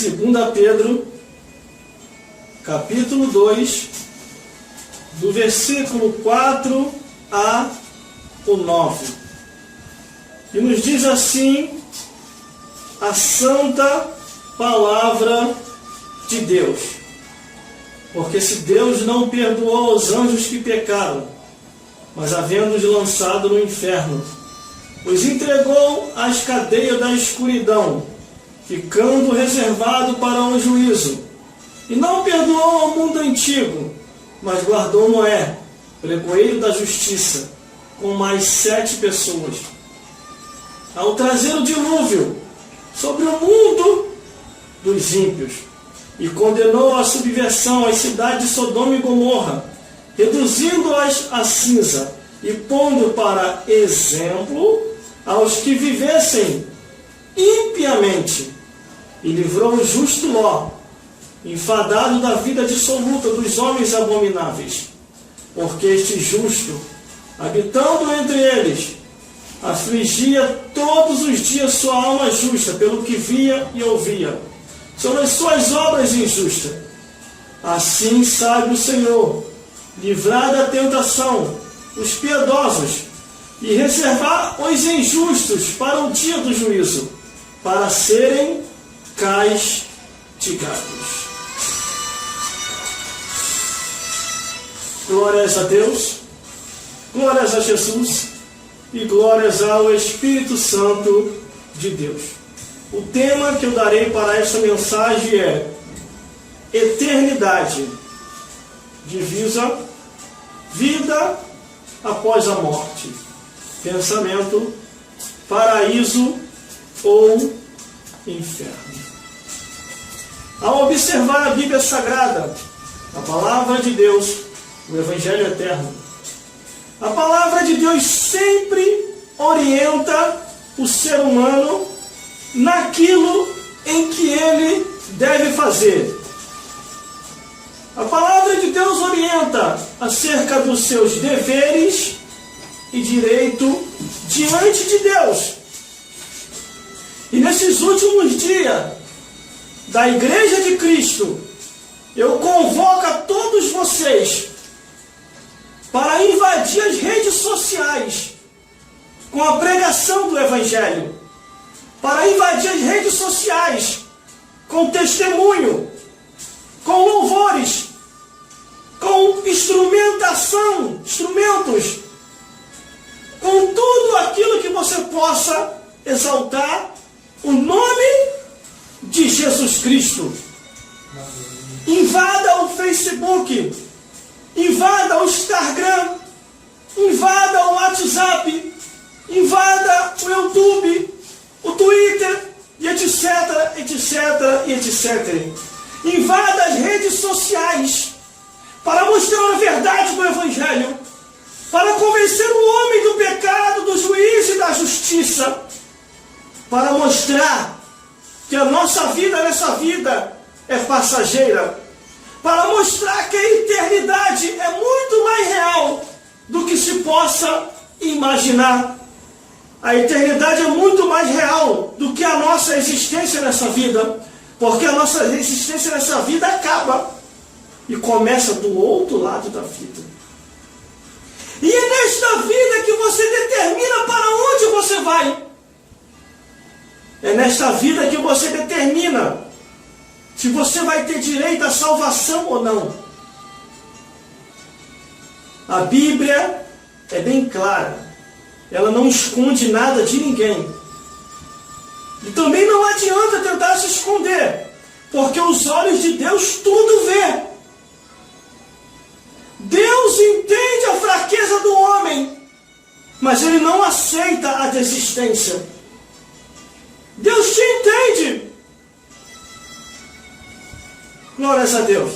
2 Pedro, capítulo 2, do versículo 4 a o 9. E nos diz assim a santa palavra de Deus. Porque se Deus não perdoou aos anjos que pecaram, mas havendo-os lançado no inferno, os entregou às cadeias da escuridão, ficando reservado para o juízo. E não perdoou ao mundo antigo, mas guardou Noé, pregoeiro da justiça, com mais 7 pessoas. Ao trazer o dilúvio sobre o mundo dos ímpios, e condenou a subversão às cidades de Sodoma e Gomorra, reduzindo-as a cinza, e pondo para exemplo aos que vivessem impiamente, e livrou o justo Ló, enfadado da vida dissoluta dos homens abomináveis, porque este justo, habitando entre eles, afligia todos os dias sua alma justa, pelo que via e ouvia, sobre as suas obras injustas. Assim sabe o Senhor livrar da tentação os piedosos e reservar os injustos para o dia do juízo, para serem castigados. Glórias a Deus, glórias a Jesus e glórias ao Espírito Santo de Deus. O tema que eu darei para esta mensagem é eternidade, divisa vida após a morte, pensamento, paraíso ou inferno. Ao observar a Bíblia Sagrada, a Palavra de Deus, o Evangelho Eterno, a Palavra de Deus sempre orienta o ser humano naquilo em que ele deve fazer. A Palavra de Deus orienta acerca dos seus deveres e direito diante de Deus. E nesses últimos dias da Igreja de Cristo, eu convoco a todos vocês para invadir as redes sociais com a pregação do Evangelho, para invadir as redes sociais com testemunho, com louvores, com instrumentos, com tudo aquilo que você possa exaltar o nome de Jesus Cristo. Invada o Facebook, invada o Instagram, invada o WhatsApp, invada o YouTube, o Twitter, e etc, etc, e etc. Invada as redes sociais para mostrar a verdade do Evangelho, para convencer o homem do pecado, do juízo e da justiça, para mostrar que a nossa vida nessa vida é passageira, para mostrar que a eternidade é muito mais real do que se possa imaginar. A eternidade é muito mais real do que a nossa existência nessa vida, porque a nossa existência nessa vida acaba e começa do outro lado da vida. E é nesta vida que você determina para onde você vai. É nesta vida que você determina se você vai ter direito à salvação ou não. A Bíblia é bem clara. Ela não esconde nada de ninguém. E também não adianta tentar se esconder, porque os olhos de Deus tudo vê. Deus entende a fraqueza do homem, mas Ele não aceita a desistência. Deus te entende. Glórias a Deus.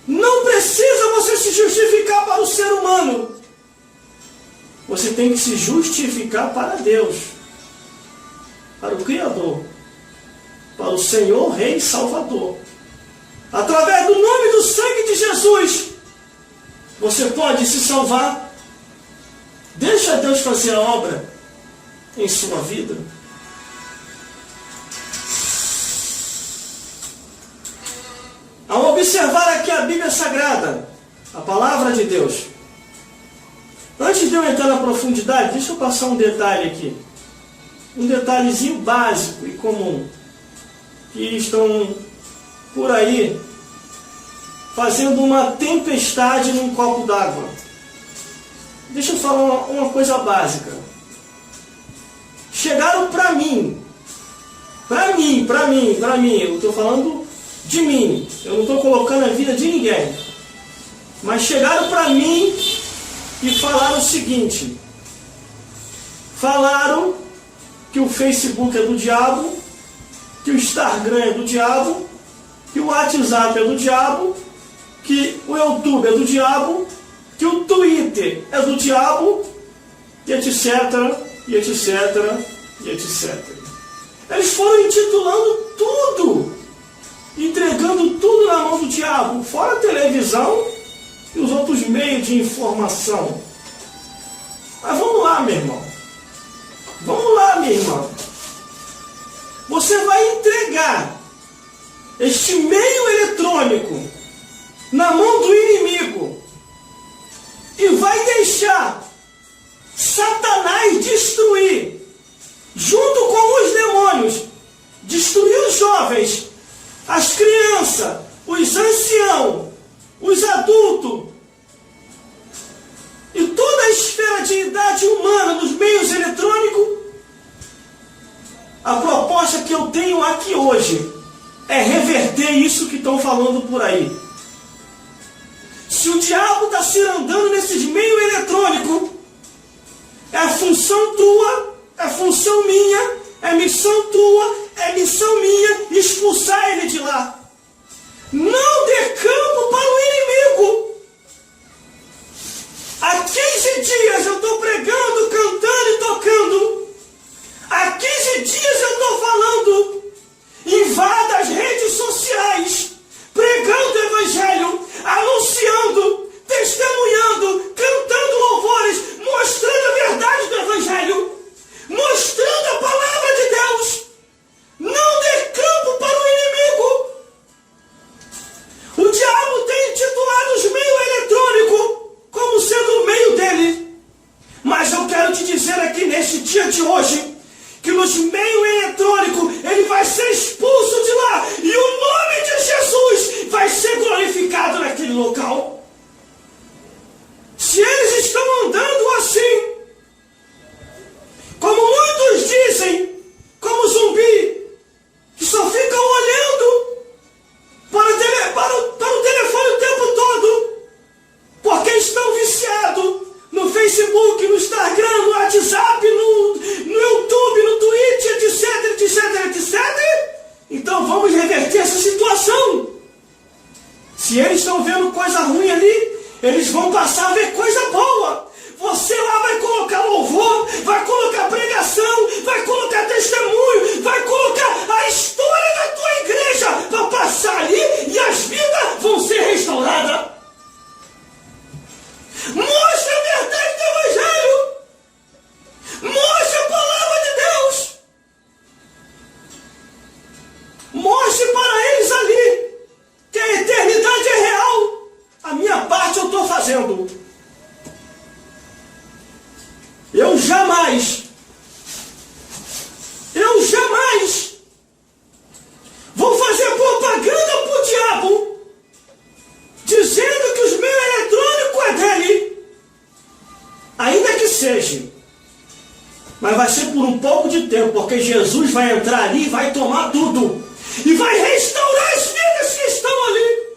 Não precisa você se justificar para o ser humano. Você tem que se justificar para Deus, para o Criador, para o Senhor, Rei e Salvador. Através do nome do sangue de Jesus, você pode se salvar. Deixa Deus fazer a obra em sua vida. observar aqui a Bíblia Sagrada, a Palavra de Deus. Antes de eu entrar na profundidade, deixa eu passar um detalhe aqui. Um detalhezinho básico e comum. Que estão por aí fazendo uma tempestade num copo d'água. Deixa eu falar uma coisa básica. Chegaram para mim, eu estou falando de mim, eu não estou colocando a vida de ninguém, mas chegaram para mim e falaram o seguinte: falaram que o Facebook é do diabo, que o Instagram é do diabo, que o WhatsApp é do diabo, que o YouTube é do diabo, que o Twitter é do diabo, e etc, e etc, e etc. Eles foram intitulando tudo, entregando tudo na mão do diabo, fora a televisão e os outros meios de informação. Mas vamos lá, meu irmão. Vamos lá, minha irmã. Você vai entregar este meio eletrônico na mão do inimigo e vai deixar Satanás destruir, junto com os demônios, destruir os jovens, as crianças, os anciãos, os adultos e toda a esfera de idade humana nos meios eletrônicos. A proposta que eu tenho aqui hoje é reverter isso que estão falando por aí. Se o diabo está se andando nesses meios eletrônicos, é função tua, é função minha, é missão tua, é missão minha expulsar ele de lá. Não dê campo para o inimigo. Há 15 dias eu estou pregando, cantando e tocando. Há 15 dias eu estou falando. Invada as redes sociais, pregando o evangelho, anunciando, testemunhando, cantando louvores, mostrando a verdade do evangelho, mostrando a palavra de Deus. Não dê campo para o inimigo. O diabo tem intitulado os meios eletrônicos como sendo o meio dele. Mas eu quero te dizer aqui neste dia de hoje, que nos meios eletrônicos ele vai ser expulso de lá e o nome de Jesus vai ser glorificado naquele local. Se eles estão andando assim, como muitos dizem, como zumbi, que só ficam olhando para o telefone o tempo todo, porque estão viciados no Facebook, no Instagram, no WhatsApp, no YouTube, no Twitch, etc, etc, etc. Então vamos reverter essa situação. Se eles estão vendo coisa ruim ali, eles vão passar a ver coisa boa. Você lá vai colocar louvor, vai colocar pregação, vai colocar testemunho, vai colocar a história da tua igreja para passar ali e as vidas vão ser restauradas. Mostre a verdade do evangelho. Mostre a palavra de Deus. Mostre para eles ali que a eternidade é real. A minha parte eu estou fazendo. Eu jamais vou fazer propaganda para o diabo dizendo que os meios eletrônicos é dele. Ainda que seja. Mas vai ser por um pouco de tempo, porque Jesus vai entrar ali e vai tomar tudo. E vai restaurar as vidas que estão ali.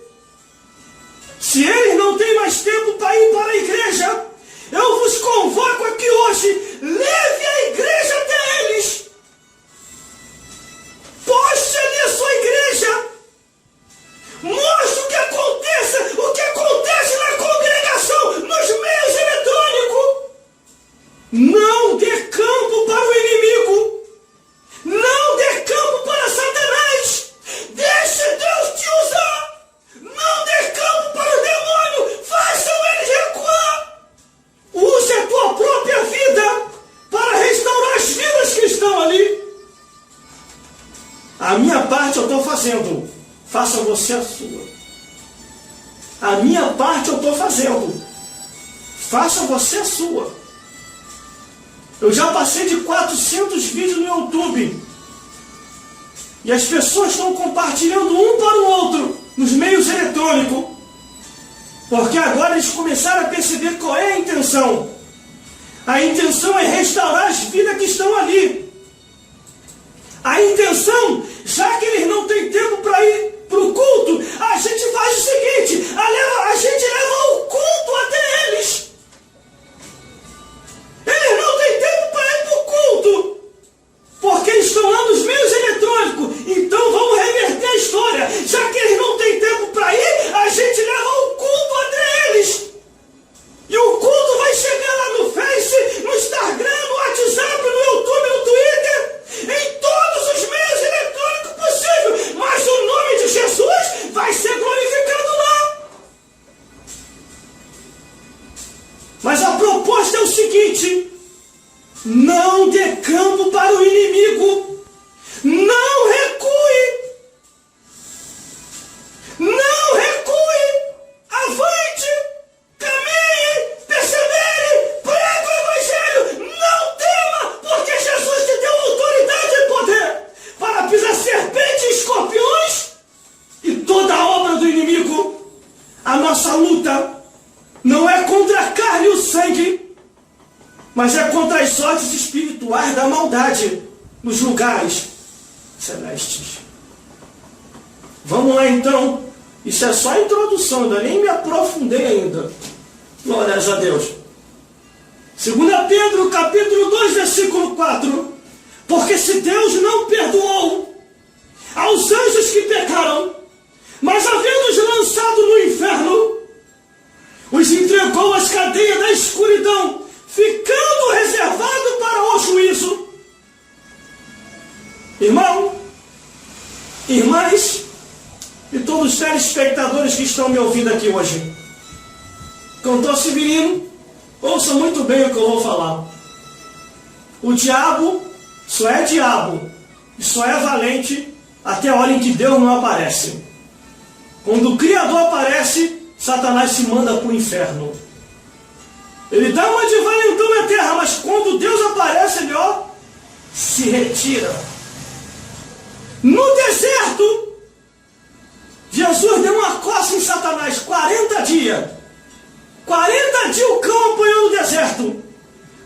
Se eles não têm mais tempo para ir para a igreja, eu vos convoco aqui hoje, leve a igreja até eles. Poste ali a sua igreja. Mostre o que acontece na congregação, nos meios eletrônicos. Não dê campo para o inimigo. Não dê campo para Satanás. Deixe Deus te usar. Não dê campo para o demônio. Façam eles recuar. Use a tua própria vida para restaurar as vidas que estão ali. A minha parte eu estou fazendo. Faça você a sua. A minha parte eu estou fazendo. Faça você a sua. Eu já passei de 400 vídeos no YouTube. E as pessoas estão compartilhando um para o outro nos meios eletrônicos. Porque agora eles começaram a perceber qual é a intenção. A intenção é restaurar as vidas que estão ali. A intenção, já que eles não têm tempo para ir para o culto, a gente faz o seguinte, a gente leva o culto até eles. Eles não têm tempo para ir para o culto, porque eles estão lá nos meios eletrônicos. Então vamos reverter a história. Já que eles não têm tempo para ir, a gente leva o culto até eles. E o culto vai chegar lá no Face, no Instagram, no WhatsApp, no YouTube, no Twitter, em todos os meios eletrônicos possíveis. Mas o nome de Jesus vai ser glorificado lá. Mas a proposta é o seguinte: não dê campo para o inimigo. Não recue. Não recue. Avante. Caminhe. Persevere. Prega o evangelho. Não tema, porque Jesus te deu autoridade e poder para pisar serpentes e escorpiões e toda a obra do inimigo. A nossa luta não é contra a carne e o sangue, mas é contra as sortes espirituais da maldade nos lugares celestes. Vamos lá então. Isso é só a introdução, ainda nem me aprofundei ainda. Glórias a Deus. 2 Pedro, capítulo 2, versículo 4. Porque se Deus não perdoou aos anjos que pecaram, mas havendo-os lançado no inferno, os entregou às cadeias da escuridão, ficando reservado para o juízo. Irmão, irmãs e todos os telespectadores que estão me ouvindo aqui hoje, cantor Severino, ouça muito bem o que eu vou falar. O diabo só é diabo e só é valente até a hora em que Deus não aparece. Quando o Criador aparece, Satanás se manda para o inferno. Ele dá uma de valentão na terra, mas quando Deus aparece, ele se retira. No deserto, Jesus deu uma coça em Satanás, 40 dias. 40 dias o cão apanhou no deserto.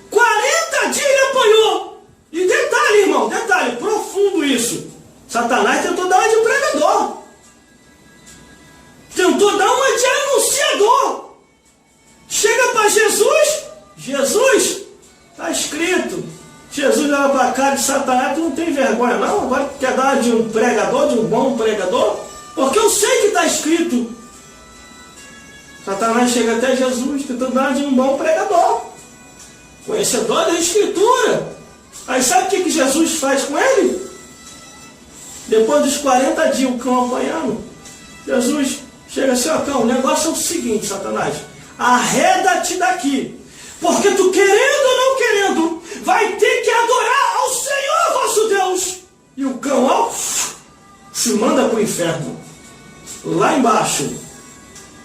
40 dias ele apanhou. E detalhe, irmão, detalhe, profundo isso. Satanás tentou dar uma de pregador. Tentou dar uma de anunciador. Chega para Jesus, está escrito. Jesus olha para a cara de Satanás, tu não tem vergonha não? Agora quer dar de um pregador, de um bom pregador? Porque eu sei que está escrito. Satanás chega até Jesus, tentando dar de um bom pregador, conhecedor da Escritura. Aí sabe o que Jesus faz com ele? Depois dos 40 dias, o cão apanhando, Jesus chega assim: ó cão, o negócio é o seguinte, Satanás, arreda-te daqui, porque tu querendo ou não querendo, vai ter que adorar ao Senhor vosso Deus. E o cão, se manda para o inferno. Lá embaixo,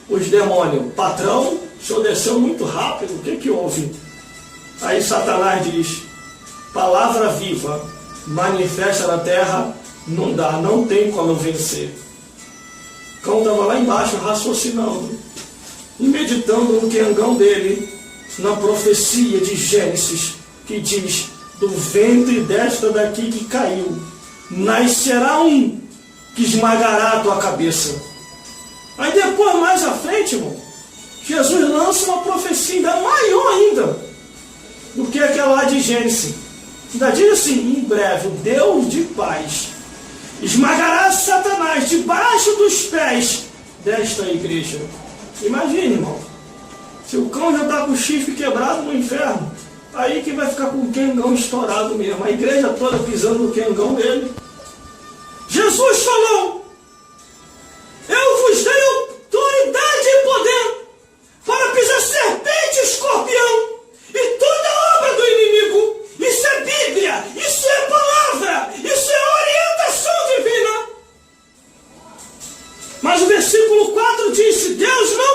os demônios: patrão, o senhor desceu muito rápido, o que houve? Aí Satanás diz: palavra viva, manifesta na terra, não dá, não tem como vencer. O cão estava lá embaixo raciocinando e meditando no quengão dele, na profecia de Gênesis, que diz: do ventre desta daqui que caiu, nascerá um que esmagará a tua cabeça. Aí depois, mais à frente, irmão, Jesus lança uma profecia ainda maior ainda do que aquela lá de Gênesis. Ainda diz assim: em breve o Deus de paz esmagará Satanás debaixo dos pés desta igreja. Imagine, irmão, se o cão já está com o chifre quebrado no inferno, aí que vai ficar com o quengão estourado mesmo, a igreja toda pisando no quengão dele. Jesus falou: eu vos dei autoridade e poder para pisar serpente e escorpião e toda a obra do inimigo. Isso é Bíblia, isso é palavra, isso é orientação divina. Mas o versículo 4 diz: se Deus não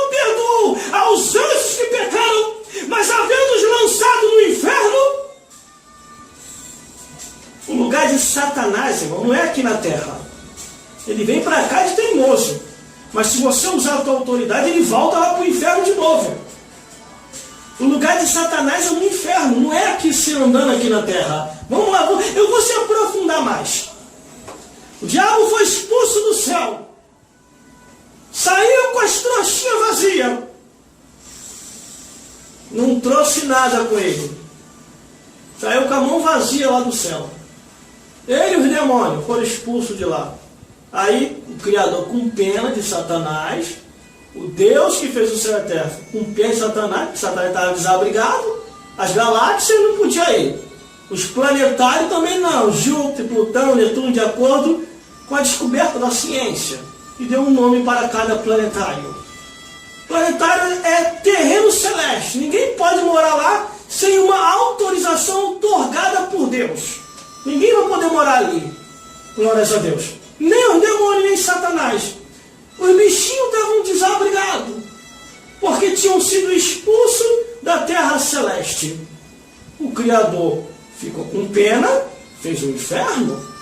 Satanás, irmão, não é aqui na terra. Ele vem para cá de teimoso. Mas se você usar a tua autoridade, ele volta lá para o inferno de novo. O lugar de Satanás é no inferno, não é aqui se andando aqui na terra. Vamos lá, eu vou se aprofundar mais. O diabo foi expulso do céu. Saiu com as trouxinhas vazias. Não trouxe nada com ele. Saiu com a mão vazia lá do céu. Ele e os demônios foram expulsos de lá. Aí o Criador, com pena de Satanás, o Deus que fez o céu e a terra, com pena de Satanás, porque Satanás estava desabrigado, as galáxias não podiam ir. Os planetários também não. Júpiter, Plutão, Netuno, de acordo com a descoberta da ciência. E deu um nome para cada planetário. Planetário é terreno celeste. Ninguém pode morar lá sem uma autorização otorgada por Deus. Ninguém vai poder morar ali. Glórias a Deus. Nem os demônios, nem Satanás. Os bichinhos estavam desabrigados. Porque tinham sido expulsos da terra celeste. O Criador ficou com pena, fez um inferno.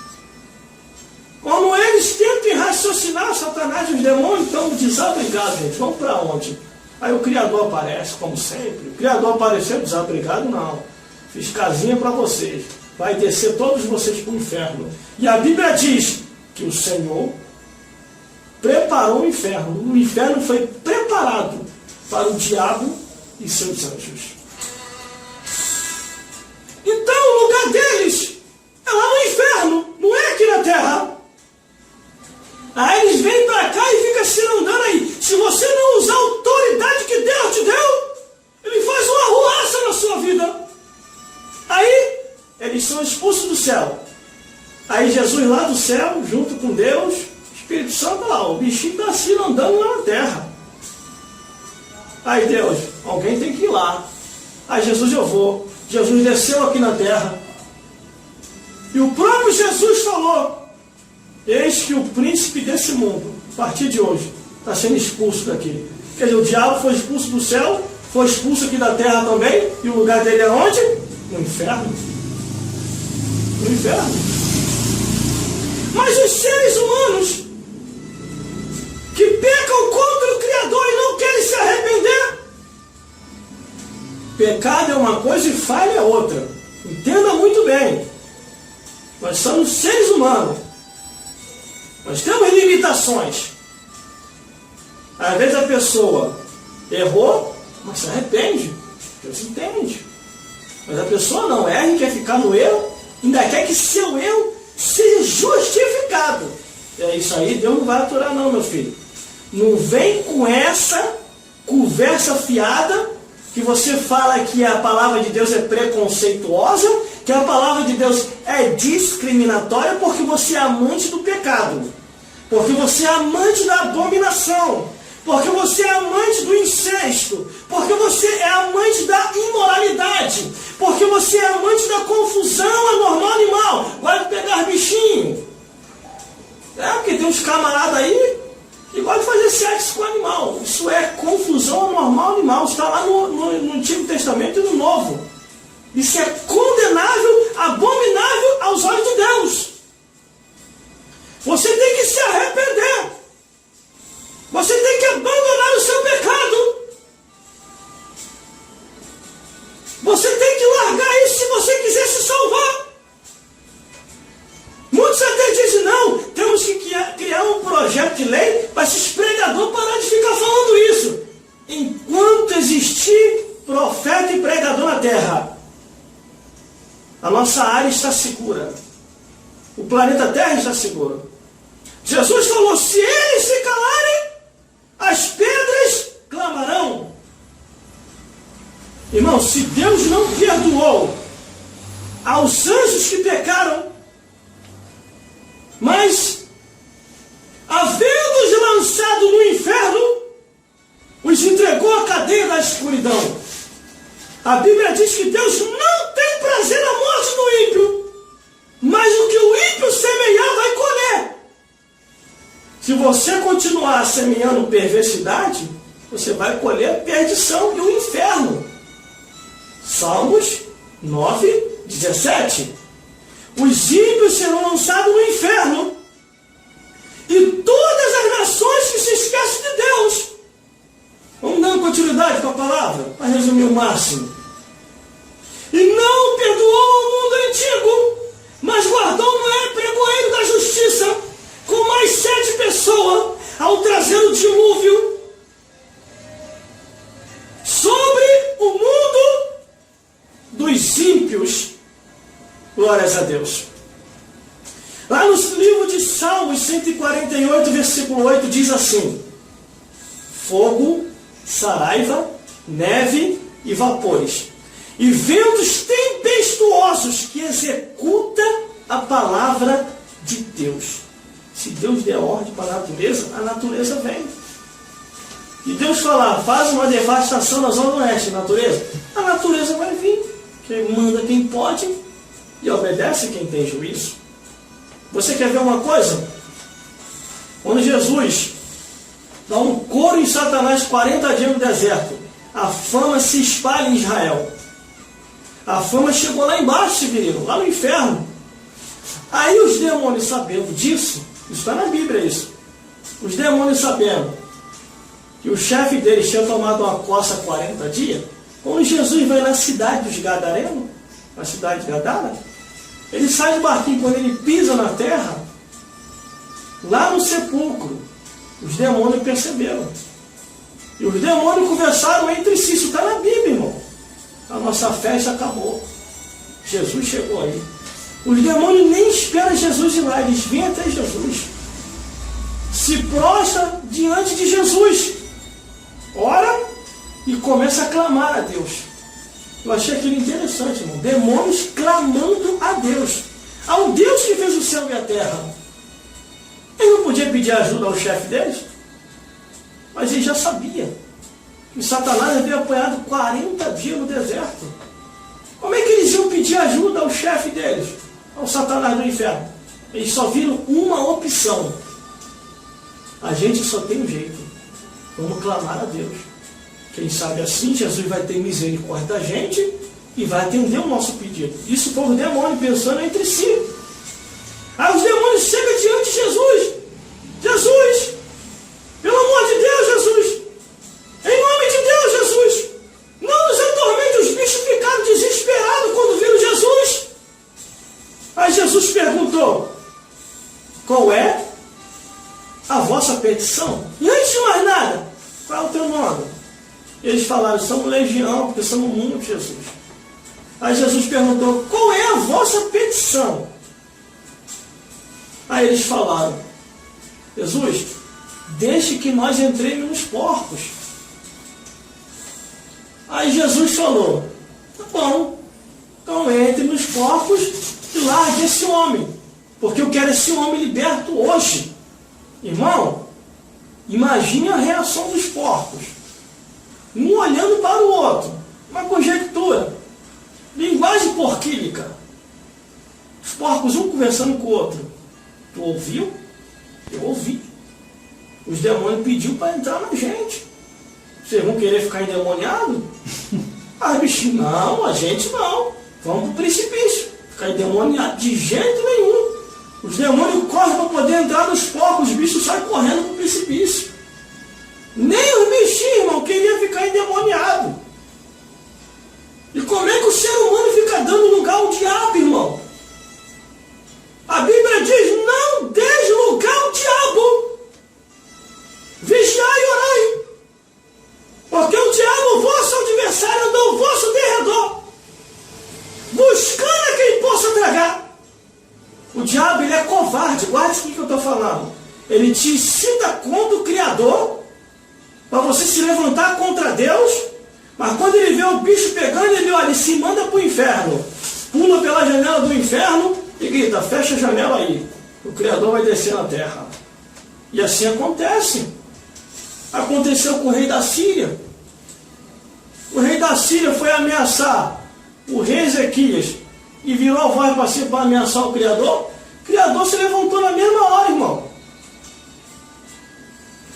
Como eles tentam raciocinar, Satanás e os demônios estão desabrigados, gente. Vão para onde? Aí o Criador aparece, como sempre. O Criador apareceu desabrigado, não. Fiz casinha para vocês. Vai descer todos vocês para o inferno. E a Bíblia diz que o Senhor preparou o inferno. O inferno foi preparado para o diabo e seus anjos. Então o lugar deles é lá no inferno, não é aqui na terra. Aí eles vêm para cá e ficam se andando aí. Se você não usar a autoridade que Deus te deu, ele faz uma arruaça na sua vida. Aí eles são expulsos do céu. Aí Jesus lá do céu, junto com Deus, Espírito Santo lá, o bichinho está se andando lá na terra. Aí Deus, alguém tem que ir lá. Aí Jesus, eu vou. Jesus desceu aqui na terra. E o próprio Jesus falou: eis que o príncipe desse mundo, a partir de hoje, está sendo expulso daqui. Quer dizer, o diabo foi expulso do céu, foi expulso aqui da terra também, e o lugar dele é onde? No inferno. No inferno. Mas os seres humanos que pecam contra o Criador e não querem se arrepender, pecado é uma coisa e falha é outra. Entenda muito bem. Nós somos seres humanos. Nós temos limitações. Às vezes a pessoa errou, mas se arrepende. Deus entende. Mas a pessoa não erra e quer ficar no erro, ainda quer que seu erro seja justificado. É isso aí, Deus não vai aturar não, meu filho. Não vem com essa conversa fiada, que você fala que a palavra de Deus é preconceituosa, que a palavra de Deus é discriminatória, porque você é amante do pecado, porque você é amante da abominação, porque você é amante do incesto, porque você é amante da imoralidade, porque você é amante da confusão anormal animal. Gosta de pegar bichinho. Porque tem uns camaradas aí que gostam de fazer sexo com animal. Isso é confusão anormal animal. Está lá no Antigo Testamento e no Novo. Isso é condenável, abominável aos olhos de Deus. Você tem que se arrepender. Você tem que abandonar o seu pecado. Você tem que largar isso se você quiser se salvar. Muitos até dizem, não, temos que criar um projeto de lei para esses pregadores parar de ficar falando isso. Enquanto existir profeta e pregador na terra, a nossa área está segura. O planeta Terra está seguro. Jesus falou, se eles se calarem, as pedras clamarão. Irmão, se Deus não perdoou aos anjos que pecaram, mas havendo-os lançado no inferno, os entregou à cadeia da escuridão. A Bíblia diz que Deus não tem prazer na morte do ímpio, mas o que o ímpio semear vai colher. Se você continuar semeando perversidade, você vai colher perdição e o inferno. Salmos 9, 17. Os ímpios serão lançados no inferno. E todas as nações que se esquecem de Deus. Vamos dar continuidade com a palavra, para resumir o máximo. E não perdoou o mundo antigo, mas guardou Noé, pregoeiro da justiça, com mais 7 pessoas, ao trazer o dilúvio sobre o mundo dos ímpios. Glórias a Deus. Lá no livro de Salmos 148, versículo 8, diz assim: fogo, saraiva, neve e vapores, e ventos tempestuosos que executa a palavra de Deus. Se Deus der ordem para a natureza vem. E Deus falar, faz uma devastação na zona oeste, natureza, a natureza vai vir. Quem manda quem pode e obedece quem tem juízo. Você quer ver uma coisa? Quando Jesus dá um couro em Satanás 40 dias no deserto, a fama se espalha em Israel. A fama chegou lá embaixo, Severino, lá no inferno. Aí os demônios, sabendo disso, isso está na Bíblia isso, os demônios sabendo que o chefe deles tinha tomado uma coça há 40 dias, quando Jesus vai na cidade dos Gadarenos, na cidade de Gadara, ele sai do barquinho, quando ele pisa na terra, lá no sepulcro, os demônios perceberam. E os demônios conversaram entre si, isso está na Bíblia, irmão. A nossa festa acabou. Jesus chegou aí. Os demônios nem esperam Jesus ir lá, eles vêm até Jesus. Se prostra diante de Jesus. Ora e começa a clamar a Deus. Eu achei aquilo interessante, irmão. Demônios clamando a Deus. Ao Deus que fez o céu e a terra. Ele não podia pedir ajuda ao chefe deles? Mas ele já sabia que Satanás havia apanhado 40 dias no deserto. Como é que eles iam pedir ajuda ao chefe deles? Ao Satanás do inferno? Eles só viram uma opção. A gente só tem um jeito. Vamos clamar a Deus. Quem sabe assim Jesus vai ter misericórdia da gente e vai atender o nosso pedido. Isso foi os demônios pensando entre si. Aí os demônios chegam diante de Jesus. Jesus, pelo amor de Deus, Jesus, em nome de Deus, Jesus, não nos atormente. Os bichos ficaram desesperados quando viram Jesus. Aí Jesus perguntou: qual é a vossa petição? E antes de mais nada, qual é o teu nome? Eles falaram: somos legião, porque somos muito, Jesus. Aí Jesus perguntou: qual é a vossa petição? Aí eles falaram: Jesus, deixe que nós entremos nos porcos. Aí Jesus falou: tá bom, então entre nos porcos e largue esse homem, porque eu quero esse homem liberto hoje. Irmão, imagine a reação dos porcos. Um olhando para o outro, uma conjectura, linguagem porquílica. Os porcos um conversando com o outro. Tu ouviu? Eu ouvi. Os demônios pediu para entrar na gente. Vocês vão querer ficar endemoniados? Ah, bicho, não, a gente não. Vamos para o precipício. Ficar endemoniado de jeito nenhum. Os demônios correm para poder entrar nos porcos, os bichos saem correndo para o precipício. Nem os bichinhos, irmão, queriam ficar endemoniado. E como é que o ser humano fica dando lugar ao diabo, irmão? A Bíblia diz: não deis lugar ao diabo. Vigiai e orai. Porque o diabo, vosso adversário, anda ao vosso derredor, buscando a quem possa tragar. O diabo, ele é covarde. Guarde isso que eu estou falando. Ele te incita contra o Criador, para você se levantar contra Deus, mas quando ele vê o bicho pegando, ele olha, ele se manda para o inferno, pula pela janela do inferno e grita: fecha a janela aí, o Criador vai descer na terra. E assim acontece. Aconteceu com o rei da Síria. O rei da Síria foi ameaçar o rei Ezequias e virou a voz para si para ameaçar o Criador. O Criador se levantou na mesma hora, irmão.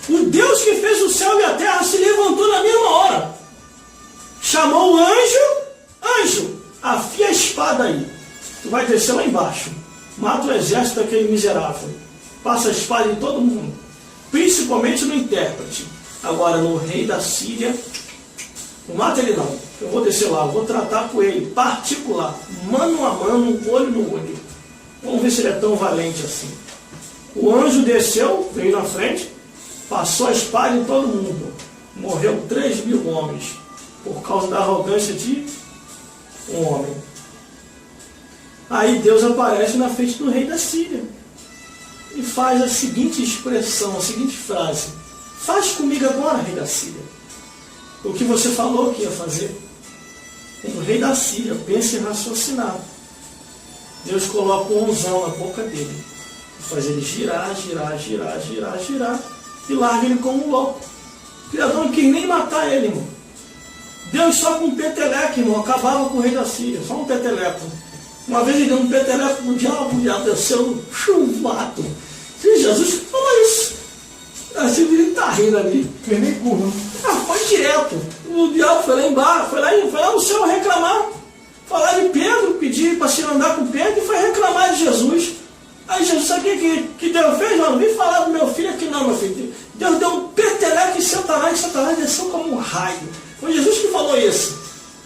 O Deus que fez o céu e a terra se levantou na mesma hora. Chamou o anjo: anjo, afia a espada aí. tu vai descer lá embaixo, mata o exército daquele miserável, passa a espada em todo mundo, principalmente no intérprete. Agora, no rei da Síria, não mata ele não, eu vou descer lá, eu vou tratar com ele, particular, mano a mano, olho no olho. Vamos ver se ele é tão valente assim. O anjo desceu, veio na frente, passou a espada em todo mundo. Morreu 3.000 homens, por causa da arrogância de um homem. Aí Deus aparece na frente do rei da Síria e faz a seguinte expressão, a seguinte frase: faz comigo agora, rei da Síria, o que você falou que ia fazer. O rei da Síria pensa em raciocinar. Deus coloca um onzão na boca dele, faz ele girar, e larga ele como um louco. O Criador não quis nem matar ele, irmão. Deus só com um peteleco, irmão, acabava com o rei da Síria, só um peteleco. Uma vez ele deu um peteleco no diabo, o diabo desceu no chuvato. E Jesus falou isso. Assim ele está rindo ali. Fez nem curva. Foi direto. O diabo foi lá embaixo, foi lá no céu reclamar. Falar de Pedro, pedir para se andar com Pedro e foi reclamar de Jesus. Aí Jesus, sabe o que Deus fez? Não vim falar do meu filho aqui não, meu filho. Deus deu um peteleco em Satanás, e Satanás desceu como um raio. Foi Jesus que falou isso.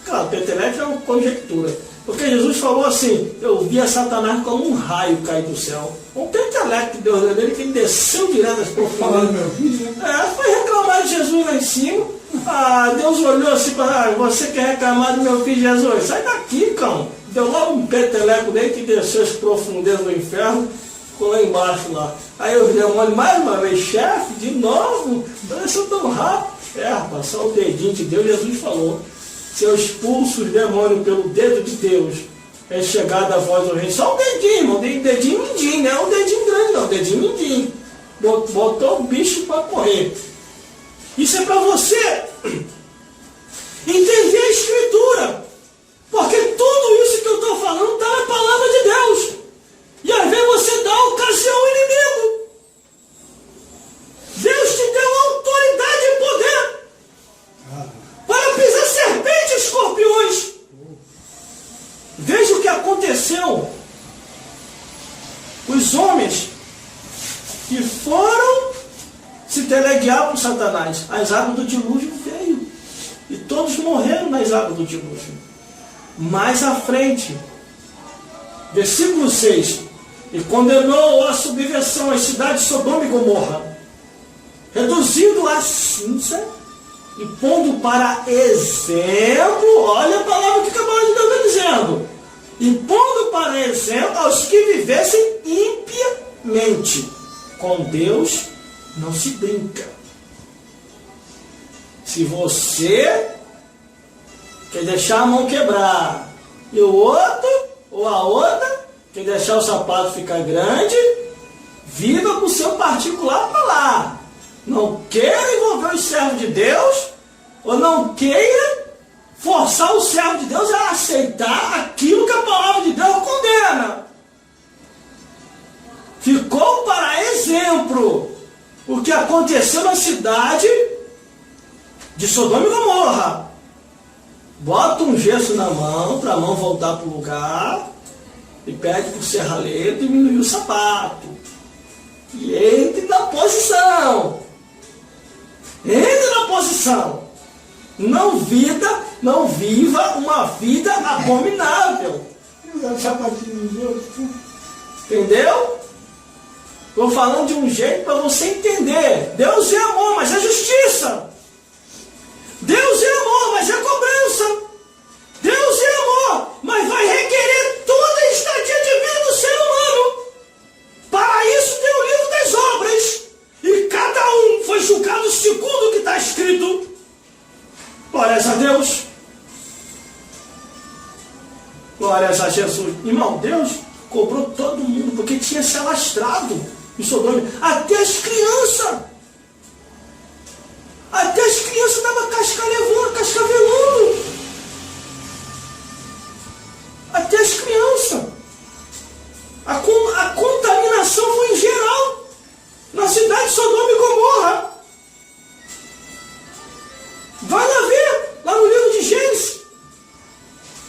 Claro, peteleco é uma conjectura. Porque Jesus falou assim: eu via Satanás como um raio cair do céu. Um peteleco que Deus deu dele, que ele desceu direto das profundezas. Falar do meu filho, né? Foi reclamar de Jesus lá em cima. Deus olhou assim para você quer reclamar do meu filho Jesus? Sai daqui, cão. Deu logo um peteleco dele que desceu as profundezas do inferno, ficou lá embaixo lá. Aí os demônios, mais uma vez, chefe, de novo, pareceu tão rápido. Rapaz, só o dedinho de Deus. Jesus falou: se eu expulso os demônios pelo dedo de Deus, é chegada a voz do rei. Só o dedinho, irmão, dedinho mindinho, não é um dedinho grande não, dedinho mindinho. Botou o bicho para correr. Isso é para você entender a Escritura, porque tudo isso que eu estou falando está na palavra de Deus. E às vezes você dá ocasião ao inimigo. Deus te deu autoridade e poder para pisar serpentes e escorpiões. Veja o que aconteceu. Os homens que foram se teleguiar por Satanás, as águas do dilúvio veio. E todos morreram nas águas do dilúvio. Mais à frente, versículo 6: e condenou a subversão as cidades de Sodoma e Gomorra, reduzindo a cinza e pondo para exemplo, olha a palavra que a palavra de Deus está dizendo, e pondo para exemplo aos que vivessem impiamente. Com Deus não se brinca. Se você quer deixar a mão quebrar e o outro ou a outra quer deixar o sapato ficar grande, viva com o seu particular para lá. Não queira envolver os servos de Deus, ou não queira forçar o servo de Deus a aceitar aquilo que a palavra de Deus condena. Ficou para exemplo o que aconteceu na cidade de Sodoma e Gomorra. Bota um gesso na mão, para a mão voltar para o lugar, e pede para o serralheiro diminuir o sapato. E entre na posição. Entre na posição. Não viva uma vida abominável. Usar o sapatinho dos outros. Entendeu? Estou falando de um jeito para você entender. Deus é amor, mas é justiça. Deus é amor, mas é cobrança. Deus é amor, mas vai requerer toda a estadia de vida do ser humano. Para isso tem o livro das obras. E cada um foi julgado segundo o que está escrito. Glórias a Deus. Glórias a Jesus. Irmão, Deus cobrou todo mundo, porque tinha se alastrado em Sodoma. Até as crianças. Até as crianças estavam cascavelando. Até as crianças. A contaminação foi em geral. Na cidade de Sodoma e Gomorra. Vai lá ver, lá no livro de Gênesis.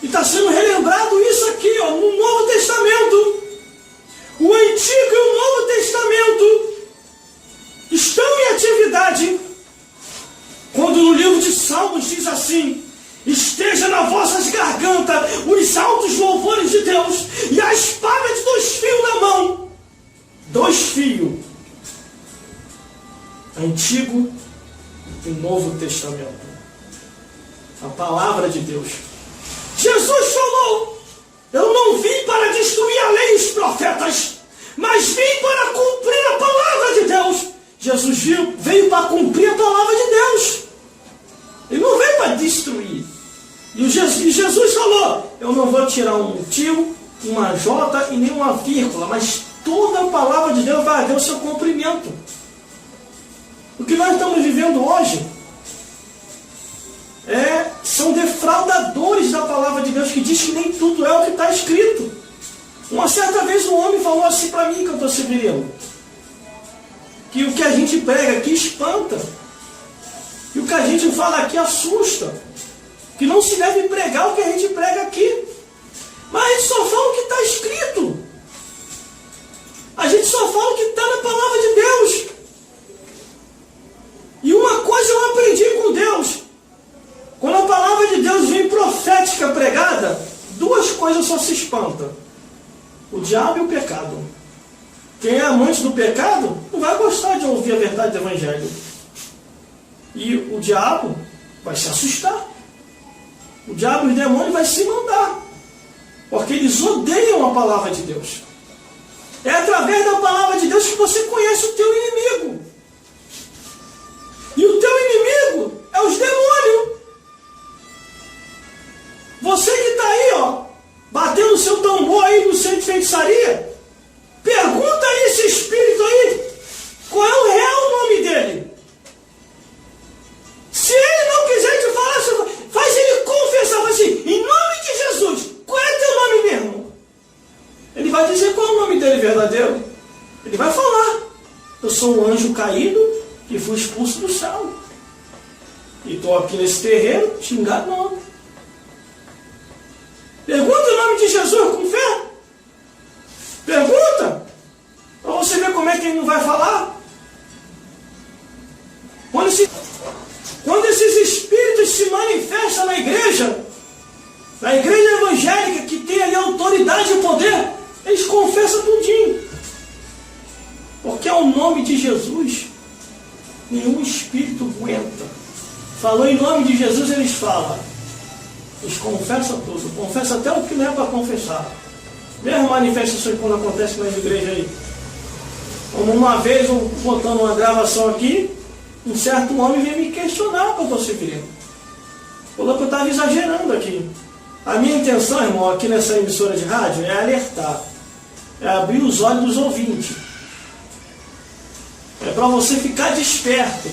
E está sendo relembrado isso aqui, ó, no Novo Testamento. O Antigo e o Novo Testamento estão em atividade. Quando no livro de Salmos diz assim: esteja nas vossas gargantas os altos louvores de Deus e a espada de 2 fios na mão. 2 fios. Antigo e Novo Testamento. A palavra de Deus. Jesus falou: eu não vim para destruir a lei e os profetas, mas vim para cumprir a palavra de Deus. Jesus veio para cumprir a palavra de Deus. Ele não veio para destruir. E Jesus falou: eu não vou tirar um tio, uma jota e nem uma vírgula, mas toda a palavra de Deus vai haver o seu cumprimento. O que nós estamos vivendo hoje são defraudadores da palavra de Deus, que diz que nem tudo é o que está escrito. Uma certa vez um homem falou assim para mim, cantor Severino, que o que a gente prega aqui espanta, e o que a gente fala aqui assusta, que não se deve pregar o que a gente prega aqui, mas a gente só fala o que está escrito, a gente só fala o que está na palavra de Deus. E uma coisa eu aprendi com Deus: quando a palavra de Deus vem profética pregada, 2 coisas só se espantam: o diabo e o pecado. Quem é amante do pecado não vai gostar de ouvir a verdade do Evangelho. E o diabo vai se assustar. O diabo e o demônio vai se mandar, porque eles odeiam a palavra de Deus. É através da palavra de Deus que você conhece o teu inimigo. E o teu inimigo é os demônios. Você que está aí, ó, batendo o seu tambor aí no centro de feitiçaria, pergunta a esse espírito aí qual é o real nome dele. Se ele não quiser te falar, faz ele confessar, faz assim: em nome de Jesus, qual é teu nome mesmo? Ele vai dizer qual é o nome dele verdadeiro. Ele vai falar: eu sou um anjo caído que fui expulso do céu, e estou aqui nesse terreno te enganando. Pergunta o nome de Jesus com fé. Pergunta, para você ver como é que ele não vai falar. Quando esses espíritos se manifestam na igreja evangélica, que tem ali autoridade e poder, eles confessam tudinho. Porque ao nome de Jesus, nenhum espírito aguenta. Falou em nome de Jesus, eles falam. Eles confessam tudo. Confessam até o que não é para confessar. Mesmo manifestações quando acontece nas igrejas aí. Como uma vez, botando uma gravação aqui, um certo homem veio me questionar para você vir. Falou que eu estava exagerando aqui. A minha intenção, irmão, aqui nessa emissora de rádio, é alertar. É abrir os olhos dos ouvintes. É para você ficar desperto.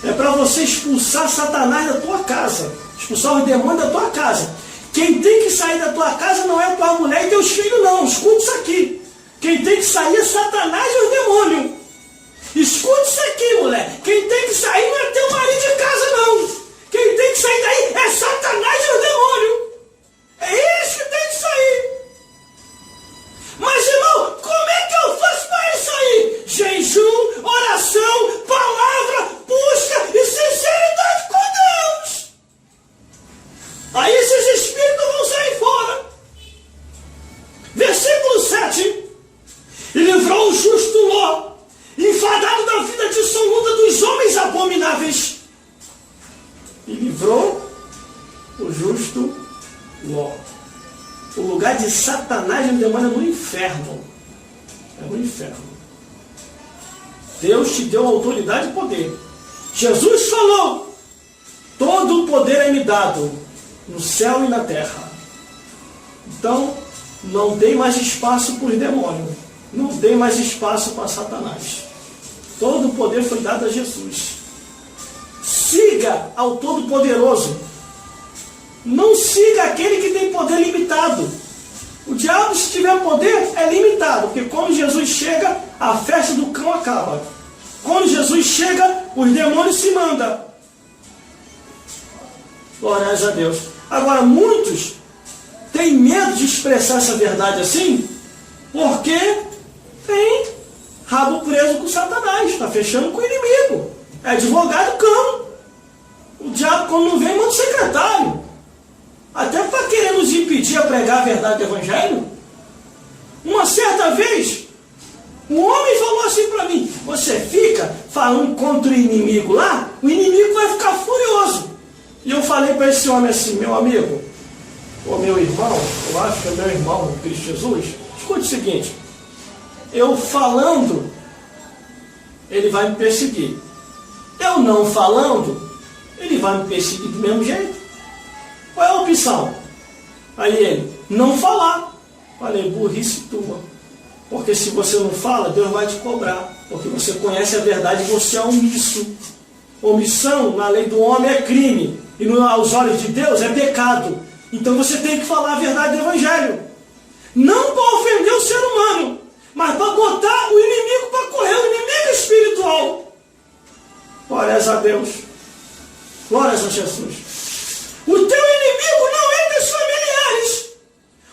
É para você expulsar Satanás da tua casa. Expulsar os demônios da tua casa. Quem tem que sair da tua casa não é a tua mulher e teus filhos, não. Escute isso aqui. Quem tem que sair é Satanás e os demônios. Escute isso aqui, mulher. Quem tem que sair não é teu marido de casa, não. Quem tem que sair daí é Satanás e os demônios. É isso que tem que sair. Mas, irmão, como é que eu faço para ele sair? Jejum, oração, palavra, busca e sinceridade com Deus. Aí esses espíritos vão sair fora. Versículo 7. E livrou o justo Ló, enfadado da vida dissoluta dos homens abomináveis. E livrou o justo Ló. O lugar de Satanás e o demônio é no inferno. É no inferno. Deus te deu autoridade e poder. Jesus falou: todo o poder é me dado, no céu e na terra. Então, não tem mais espaço para os demônios. Não tem mais espaço para Satanás. Todo o poder foi dado a Jesus. Siga ao Todo-Poderoso. Não siga aquele que tem poder limitado. O diabo, se tiver poder, é limitado. Porque quando Jesus chega, a festa do cão acaba. Quando Jesus chega, os demônios se mandam. Glórias a Deus. Agora, muitos tem medo de expressar essa verdade assim, porque tem rabo preso com Satanás, está fechando com o inimigo. É advogado cão. O diabo, quando não vem, manda o secretário. Até para querer nos impedir a pregar a verdade do Evangelho. Uma certa vez, um homem falou assim para mim: você fica falando contra o inimigo lá, o inimigo vai ficar furioso. E eu falei para esse homem assim: meu amigo, ou meu irmão, eu acho que é meu irmão, Cristo Jesus, escute o seguinte: eu falando, ele vai me perseguir. Eu não falando, ele vai me perseguir do mesmo jeito. Qual é a opção? Aí ele: não falar. Falei: burrice tua. Porque se você não fala, Deus vai te cobrar. Porque você conhece a verdade e você é omisso. Omissão, na lei do homem, é crime. E aos olhos de Deus é pecado. Então você tem que falar a verdade do Evangelho. Não para ofender o ser humano, mas para botar o inimigo para correr, o inimigo espiritual. Glórias a Deus. Glórias a Jesus. O teu inimigo não é teus familiares.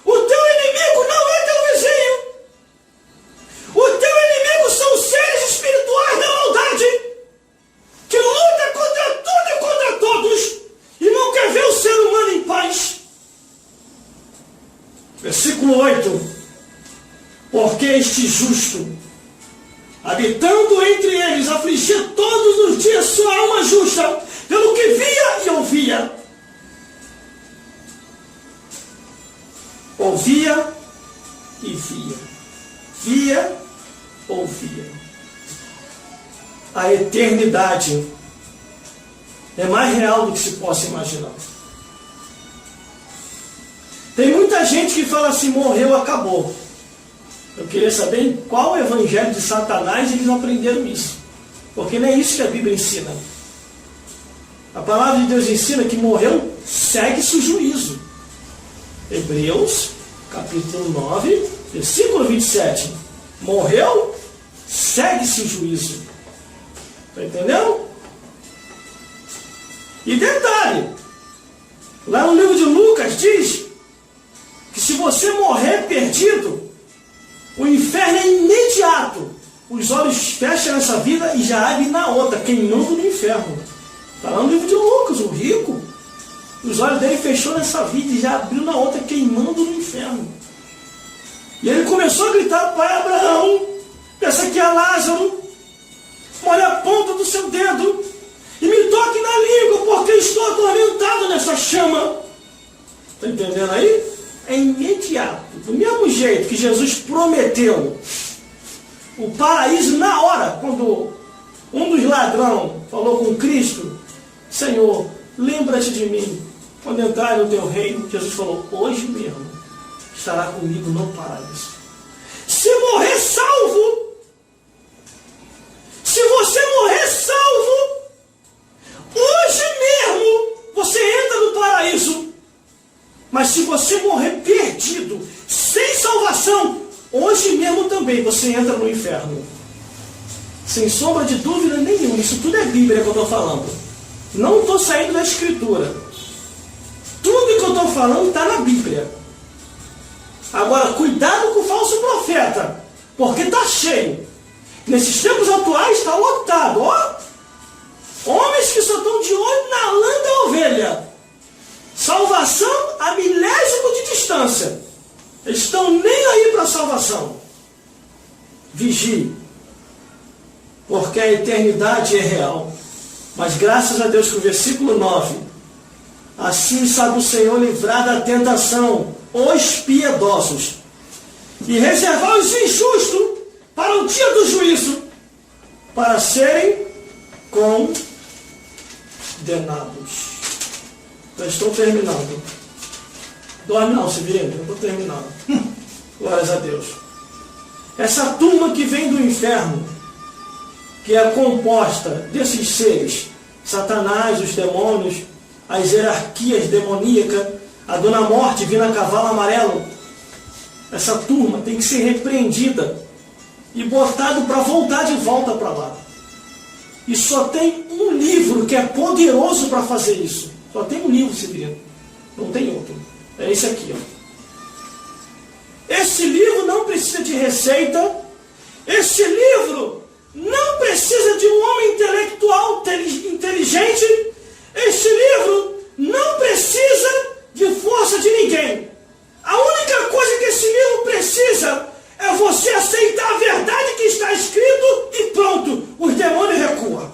O teu inimigo não é teu vizinho. O teu inimigo são seres espirituais da maldade, que luta contra tudo e contra todos, e não quer ver o ser humano em paz. Versículo 8. Porque este justo, habitando entre eles, afligia todos os dias sua alma justa, pelo que via e ouvia. Ouvia e via. Via, ouvia. A eternidade é mais real do que se possa imaginar. Tem muita gente que fala assim: morreu, acabou. Eu queria saber em qual evangelho de Satanás eles aprenderam isso. Porque não é isso que a Bíblia ensina. A palavra de Deus ensina que morreu, segue-se o juízo. Hebreus, capítulo 9, versículo 27. Morreu, segue-se o juízo. Está entendendo? E detalhe, lá no livro de Lucas diz que se você morrer perdido, o inferno é imediato. Os olhos fecham nessa vida e já abrem na outra, queimando no inferno. Está lá no livro de Lucas, o rico. Os olhos dele fechou nessa vida e já abriu na outra, queimando no inferno. E ele começou a gritar: pai Abraão, peça aqui a Lázaro, molha a ponta do seu dedo e me toque na língua, porque estou atormentado nessa chama. Está entendendo aí? É imediato. Do mesmo jeito que Jesus prometeu o paraíso na hora, quando um dos ladrões falou com Cristo: Senhor, lembra-te de mim quando entrar no teu reino. Jesus falou: hoje mesmo estará comigo no paraíso. Se morrer salvo, se você morrer salvo, hoje mesmo você entra no paraíso. Mas se você morrer perdido, sem salvação, hoje mesmo também você entra no inferno. Sem sombra de dúvida nenhuma. Isso tudo é Bíblia que eu estou falando. Não estou saindo da Escritura. Tudo que eu estou falando está na Bíblia. Agora, cuidado com o falso profeta, porque está cheio. Nesses tempos atuais está lotado. Ó, homens que só estão de olho na lã da ovelha. Salvação a milésimo de distância. Eles estão nem aí para a salvação. Vigie, porque a eternidade é real. Mas graças a Deus que o versículo 9: assim sabe o Senhor livrar da tentação os piedosos e reservar os injustos para o dia do juízo, para serem condenados. Já estou terminando. Dorme não, Severino, eu estou terminando. Glórias a Deus. Essa turma que vem do inferno, que é composta desses seres, Satanás, os demônios, as hierarquias demoníacas, a Dona Morte vindo a cavalo amarelo, essa turma tem que ser repreendida e botado para voltar de volta para lá. E só tem um livro que é poderoso para fazer isso. Só tem um livro, Severino. Não tem outro. É esse aqui, ó. precisa de receita. Este livro não precisa de um homem intelectual inteligente. Este livro não precisa de força de ninguém. A única coisa que esse livro precisa é você aceitar a verdade que está escrito e pronto, os demônios recuam.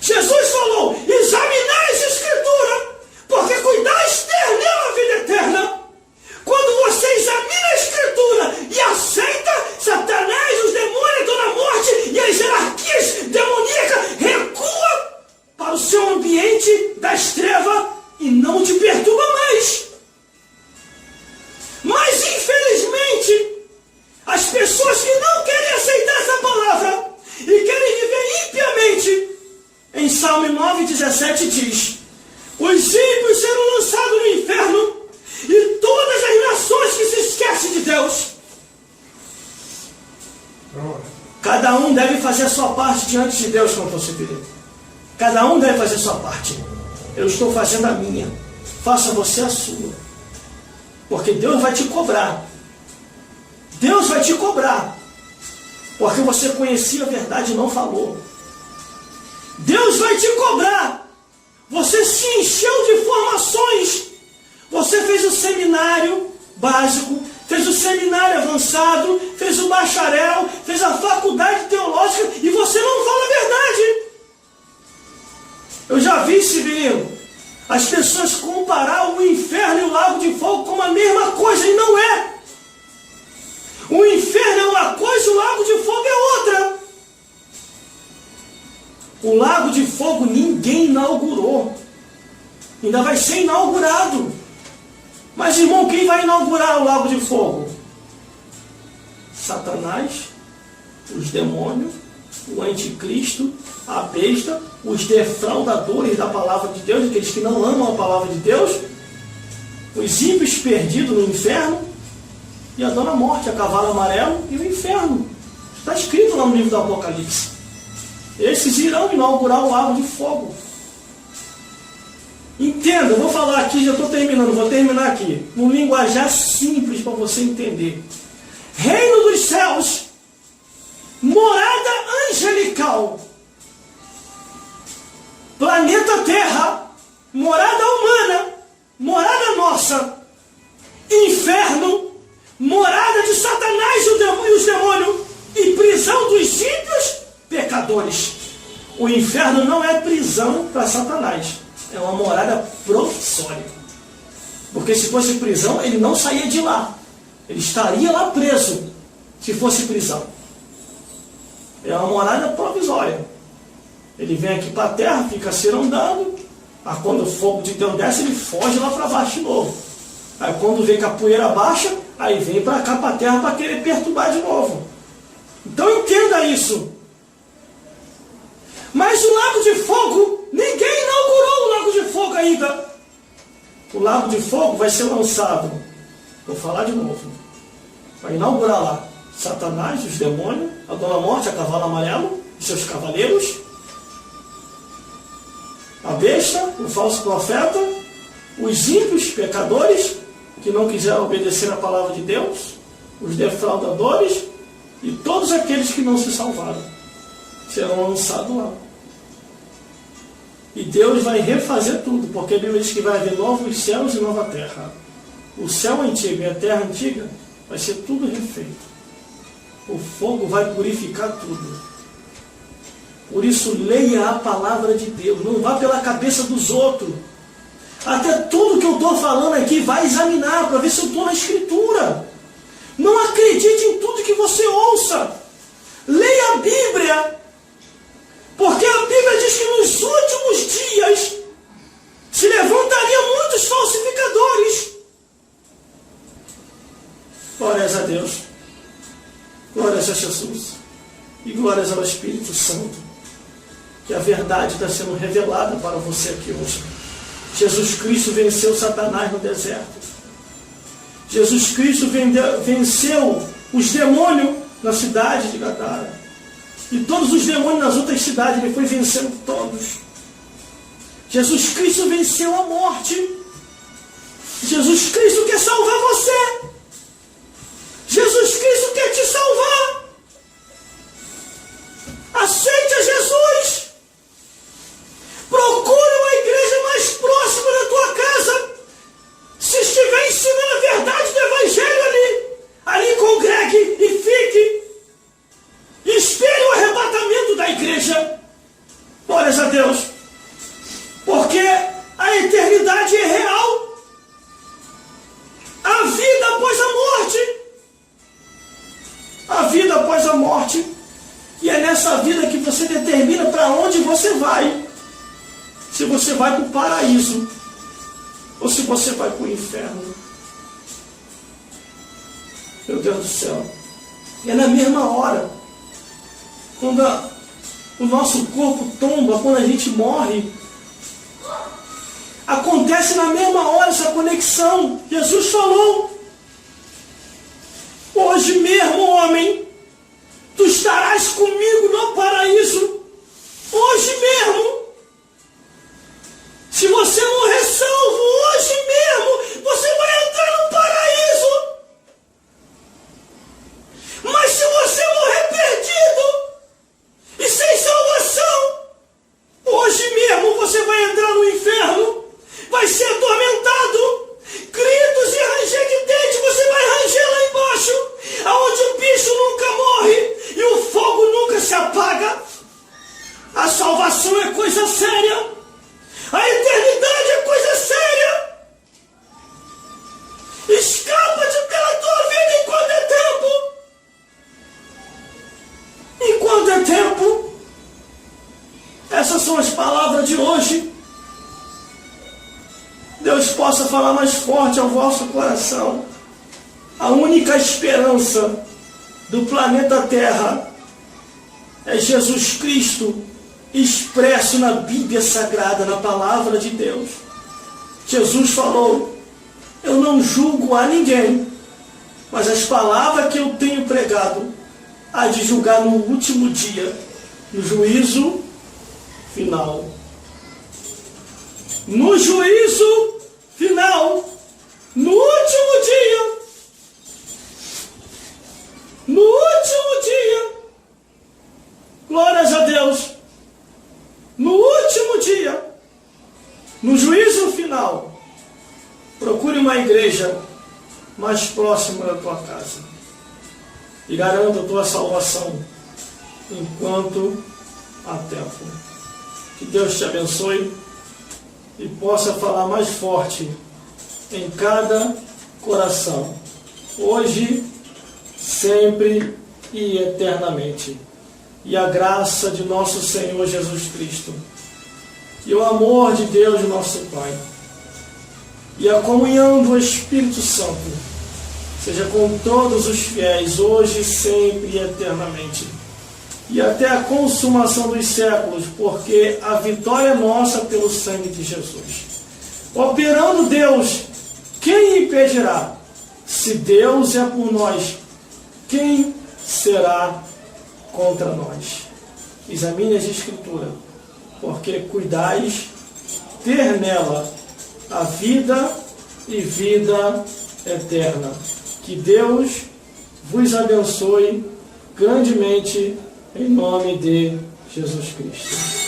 Jesus falou, examinai essa escritura, porque cuidais ter nela a vida eterna. Quando você examina a escritura e aceita, Satanás, os demônios, a dona morte e as hierarquias demoníacas recuam para o seu ambiente das trevas e não te perturba mais. Mas infelizmente, as pessoas que não querem aceitar essa palavra e querem viver impiamente, em Salmo 9,17 diz, os ímpios serão lançados no inferno e todas as nações que se esquecem de Deus. Cada um deve fazer a sua parte diante de Deus, como você querido. Cada um deve fazer a sua parte. Eu estou fazendo a minha. Faça você a sua. Porque Deus vai te cobrar. Deus vai te cobrar. Porque você conhecia a verdade e não falou. Deus vai te cobrar. Você se encheu de informações. Você fez o seminário básico, fez o seminário avançado, fez o bacharel, fez a faculdade teológica e você não fala a verdade. Eu já vi, Severino, as pessoas comparar o inferno e o lago de fogo como a mesma coisa, e não é. O inferno é uma coisa, o lago de fogo é outra. O lago de fogo ninguém inaugurou. Ainda vai ser inaugurado. Mas, irmão, quem vai inaugurar o lago de fogo? Satanás, os demônios, o anticristo, a besta, os defraudadores da palavra de Deus, aqueles que não amam a palavra de Deus, os ímpios perdidos no inferno, e a dona morte, a cavalo amarelo e o inferno. Está escrito lá no livro do Apocalipse. Esses irão inaugurar o lago de fogo. Entenda, eu vou falar aqui, já estou terminando, vou terminar aqui. Um linguajar simples para você entender. Reino dos céus, morada angelical. Planeta Terra, morada humana, morada nossa. Inferno, morada de Satanás e os demônios. E prisão dos ímpios pecadores. O inferno não é prisão para Satanás. É uma morada provisória. Porque se fosse prisão, ele não saía de lá. Ele estaria lá preso, se fosse prisão. É uma morada provisória. Ele vem aqui para a terra, fica se andando. Aí quando o fogo de Deus desce, ele foge lá para baixo de novo. Aí quando vê que a poeira baixa, aí vem para cá, para a terra, para querer perturbar de novo. Então entenda isso. Mas o lago de fogo, ninguém inaugurou o lago de fogo ainda. O lago de fogo vai ser lançado. Vou falar de novo. Vai inaugurar lá Satanás, os demônios, a dona morte, a cavalo amarelo e seus cavaleiros, a besta, o falso profeta, os ímpios pecadores que não quiseram obedecer a palavra de Deus, os defraudadores e todos aqueles que não se salvaram serão lançados lá. E Deus vai refazer tudo, porque a Bíblia diz que vai haver novos céus e nova terra. O céu antigo e a terra antiga vai ser tudo refeito. O fogo vai purificar tudo. Por isso, leia a palavra de Deus. Não vá pela cabeça dos outros. Até tudo que eu estou falando aqui, vai examinar para ver se eu estou na Escritura. Não acredite em tudo que você ouça. Leia a Bíblia. Porque a Bíblia diz que nos últimos dias se levantariam muitos falsificadores. Glórias a Deus. Glórias a Jesus. E glórias ao Espírito Santo. Que a verdade está sendo revelada para você aqui hoje. Jesus Cristo venceu Satanás no deserto. Jesus Cristo venceu os demônios na cidade de Gadara. E todos os demônios nas outras cidades, ele foi vencendo todos. Jesus Cristo venceu a morte. Jesus Cristo quer salvar você. Jesus após a morte. E é nessa vida que você determina para onde você vai. Se você vai para o paraíso ou se você vai para o inferno. Meu Deus do céu. E é na mesma hora. Quando o nosso corpo tomba, quando a gente morre, acontece na mesma hora essa conexão. Jesus falou: hoje mesmo, homem, tu estarás comigo no paraíso. Hoje mesmo. Se você morrer salvo, hoje mesmo, você vai entrar no paraíso. Mas se você morrer perdido e sem salvação, hoje mesmo você vai entrar no inferno. Vai ser atormentado. Gritos e ranger de dente, você vai ranger lá embaixo, aonde o bicho nunca morre e o fogo nunca se apaga. A salvação é coisa séria. A eternidade é coisa séria. Escapa-te pela tua vida enquanto é tempo. Enquanto é tempo. Essas são as palavras de hoje. Deus possa falar mais forte ao vosso coração. A única esperança do planeta Terra é Jesus Cristo expresso na Bíblia Sagrada, na Palavra de Deus. Jesus falou: eu não julgo a ninguém, mas as palavras que eu tenho pregado há de julgar no último dia, no juízo final. No juízo final, no último dia, no último dia, glórias a Deus, no último dia, no juízo final, procure uma igreja mais próxima da tua casa e garanta a tua salvação enquanto há tempo. Que Deus te abençoe e possa falar mais forte em cada coração, hoje, sempre e eternamente. E a graça de nosso Senhor Jesus Cristo, e o amor de Deus nosso Pai, e a comunhão do Espírito Santo, seja com todos os fiéis, hoje, sempre e eternamente. E até a consumação dos séculos, porque a vitória é nossa pelo sangue de Jesus. Operando Deus, quem impedirá? Se Deus é por nós, quem será contra nós? Examine as Escrituras, porque cuidais ter nela a vida e vida eterna. Que Deus vos abençoe grandemente, em nome de Jesus Cristo.